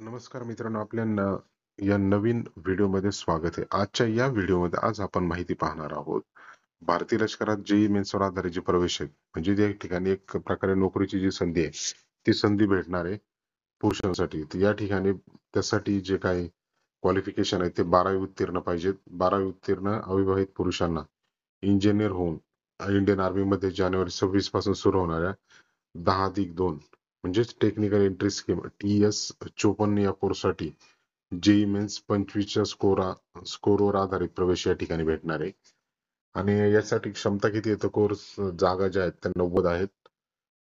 नमस्कार मित्रांनो, या नवीन व्हिडिओमध्ये स्वागत आहे. आजच्या या व्हिडिओमध्ये आज आपण माहिती पाहणार आहोत. भारतीय लष्करात जेईई मेन्सवर आधारित जे प्रवेश आहे, म्हणजे त्या ठिकाणी एक प्रकारे नोकरीची जी संधी आहे, ती संधी भेटणार आहे पुरुषांसाठी. तर या ठिकाणी त्यासाठी जे काही क्वालिफिकेशन आहे ते 12वी उत्तीर्ण पाहिजेत. 12वी उत्तीर्ण अविवाहित पुरुषांना इंजिनियर होऊन इंडियन आर्मी मध्ये जानेवारी 26 पासून सुरू होणाऱ्या 10+2 म्हणजेच टेक्निकल एंट्री स्कीम TS54 या कोर्ससाठी जेईई मेन्स 25च्या स्कोरवर आधारित प्रवेश या ठिकाणी भेटणार आहे. आणि यासाठी क्षमता किती आहे, तर कोर्स जागा ज्या आहेत त्या 90 आहेत.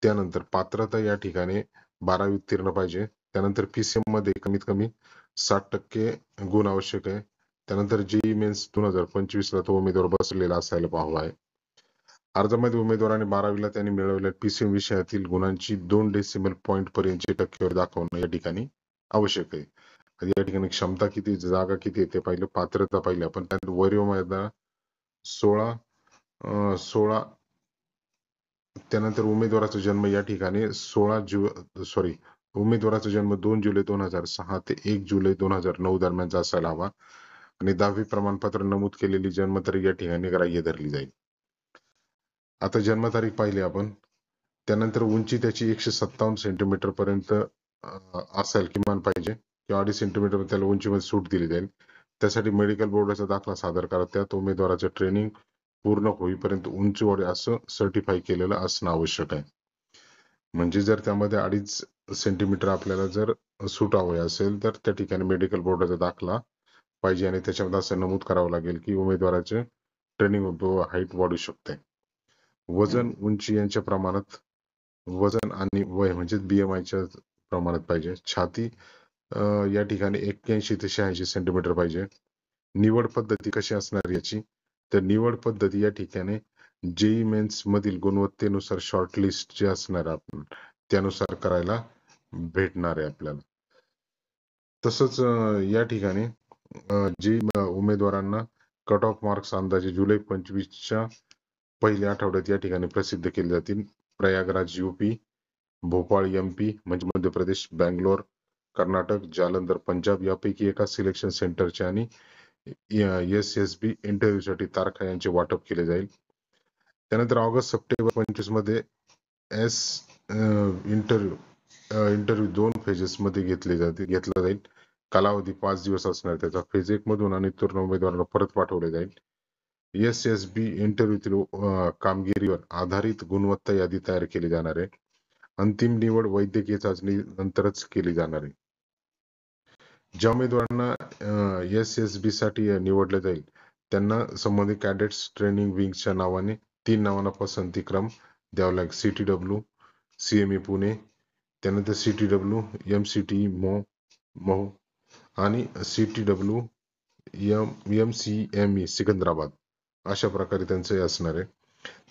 त्यानंतर पात्रता या ठिकाणी 12वी उत्तीर्ण पाहिजे. त्यानंतर PCM मध्ये कमीत कमी 60% गुण आवश्यक आहे. त्यानंतर जेईई मेन्स 2025 ला तो उमेदवार बसलेला असायला हवा आहे. अर्जामध्ये उमेदवाराने 12वीला त्यांनी मिळवलेल्या PCM विषयातील गुणांची 2 डेसिमल पॉईंट पर्यंतची टक्केवारी दाखवणं या ठिकाणी आवश्यक आहे. या ठिकाणी क्षमता किती, जागा किती आहे ते पाहिलं, पात्रता पाहिली आपण. त्यात वयोमर्यादा 16 त्यानंतर उमेदवाराचा जन्म या ठिकाणी उमेदवाराचा जन्म 2 जुलै 2006 ते 1 जुलै 2009 दरम्यानचा असायला हवा. आणि 10वी प्रमाणपत्र नमूद केलेली जन्मतारीख या ठिकाणी ग्राह्य धरली जाईल. आता जन्मतारीख पाहिली आपण. त्यानंतर उंची त्याची 157 सेंटीमीटर पर्यंत असेल किमान पाहिजे, किंवा 2.5 सेंटीमीटर त्याला उंचीमध्ये सूट दिली जाईल. त्यासाठी मेडिकल बोर्डाचा दाखला सादर करा. त्यात उमेदवाराचं ट्रेनिंग पूर्ण होईपर्यंत उंचीवाढ असं सर्टिफाय केलेलं असणं आवश्यक आहे. म्हणजे जर त्यामध्ये 2.5 सेंटीमीटर आपल्याला जर सूट हवी असेल तर त्या ठिकाणी मेडिकल बोर्डाचा दाखला पाहिजे, आणि त्याच्यामध्ये असं नमूद करावं लागेल की उमेदवाराचे ट्रेनिंग हाईट वाढू शकते. वजन उंची यांच्या प्रमाणात वजन आणि वय म्हणजे BMI च्या प्रमाणात पाहिजे. छाती या ठिकाणी 81 ते 86 सेंटीमीटर पाहिजे. निवड पद्धती कशी असणार याची, तर निवड पद्धती या ठिकाणी जेईई मेन्स मधील गुणवत्तेनुसार शॉर्टलिस्ट जे असणार आपण त्यानुसार करायला भेटणार आहे आपल्याला. तसंच या ठिकाणी जे उमेदवारांना कट ऑफ मार्क्स अंदाजे जुलै 25च्या पहिल्या आठवड्यात या ठिकाणी प्रसिद्ध केले जातील. प्रयागराज UP, भोपाळ MP म्हणजे मध्य प्रदेश, बँगलोर कर्नाटक, जालंधर पंजाब यापैकी एका सिलेक्शन सेंटरचे आणि SSB इंटरव्ह्यूसाठी तारखा यांचे वाटप केले जाईल. त्यानंतर ऑगस्ट सप्टेंबर 25 मध्ये इंटरव्ह्यू 2 फेजेस मध्ये घेतला जाईल. कालावधी 5 दिवस असणार त्याचा. फेज 1 मधून आणि तरुण उमेदवारांना परत पाठवले जाईल. SSB इंटरव्ह्यूतील कामगिरीवर आधारित गुणवत्ता यादी तयार केली जाणार आहे. अंतिम निवड वैद्यकीय चाचणी नंतरच केली जाणार आहे. ज्या उमेदवारांना SSB साठी निवडले जाईल त्यांना संबंधित कॅडेट्स ट्रेनिंग विंगच्या नावाने 3 नावांना पसंती क्रम द्यावा लागेल. CTW CME पुणे, त्यानंतर CTW MCTE महू आणि CTW MCME सिकंदराबाद अशा प्रकारे त्यांचं असणार आहे.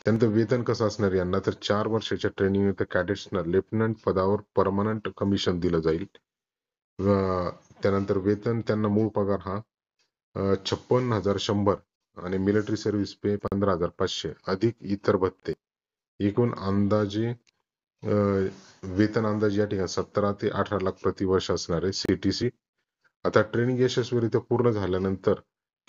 त्यानंतर वेतन कसं असणार यांना, तर 4 वर्षाच्या ट्रेनिंग कॅडेट्सना लेफ्टनंट पदावर परमनंट कमिशन दिलं जाईल. त्यानंतर वेतन त्यांना मूळ पगार हा 56,100 आणि मिलिटरी सर्व्हिस पे 15,500 अधिक इतर भत्ते, एकूण अंदाजे वेतन अंदाजे या ठिकाणी 17 ते 18 लाख प्रतिवर्ष असणार आहे CTC. आता ट्रेनिंग यशस्वीरित्या पूर्ण झाल्यानंतर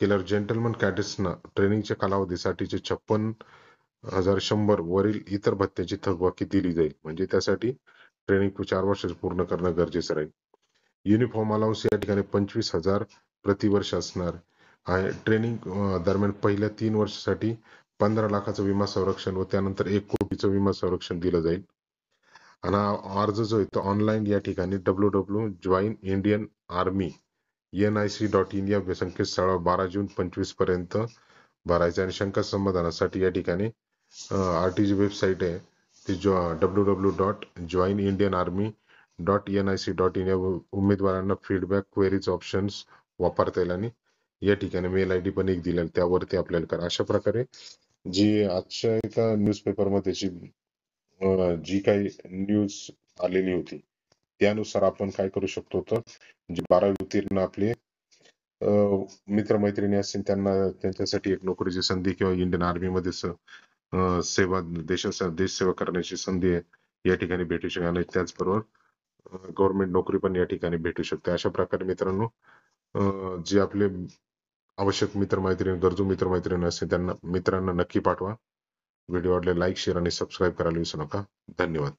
केल्यावर जेंटलमन कॅडेट्सना ट्रेनिंगच्या कालावधीसाठीचे 56,100 वरील इतर भत्त्याची थकबाकी दिली जाईल. म्हणजे त्यासाठी ट्रेनिंग 4 वर्ष पूर्ण करणं गरजेचं राहील. युनिफॉर्म अलाउन्स या ठिकाणी 25,000 प्रतिवर्ष असणार आहे. ट्रेनिंग दरम्यान पहिल्या 3 वर्षासाठी 15 लाखाचं विमा संरक्षण व त्यानंतर 1 कोटीचं विमा संरक्षण दिलं जाईल. आणि अर्ज जो आहे तो ऑनलाईन या ठिकाणी www.joinindianarmy.nic.in या संकेतस्थळावर 12 जून 25 पर्यंत भरायचं. आणि शंका समाधानासाठी या ठिकाणी RTG वेबसाईट आहे ती www.joinindianarmy.nic.in या उमेदवारांना फीडबॅक क्वेरीज ऑप्शन्स वापरता येईल. आणि या ठिकाणी मेल ID पण एक दिलेला त्यावरती आपल्याला करा. अशा प्रकारे जी आजच्या एका न्यूजपेपर मध्ये जी काही न्यूज आलेली होती त्यानुसार आपण काय करू शकतो, तर जे 12वी उत्तीर्ण आपले मित्रमैत्रिणी असतील त्यांना त्यांच्यासाठी एक नोकरीची संधी किंवा इंडियन आर्मी मध्ये देश सेवा करण्याची संधी या ठिकाणी भेटू शकणार. त्याचबरोबर गव्हर्नमेंट नोकरी पण या ठिकाणी भेटू शकते. अशा प्रकारे मित्रांनो जे आपले आवश्यक मित्रमैत्रिणी, गरजू मित्रमैत्रिणी असतील त्यांना मित्रांना नक्की पाठवा. व्हिडिओ आवडले लाईक, शेअर आणि सबस्क्राईब करायला विसरू नका. धन्यवाद.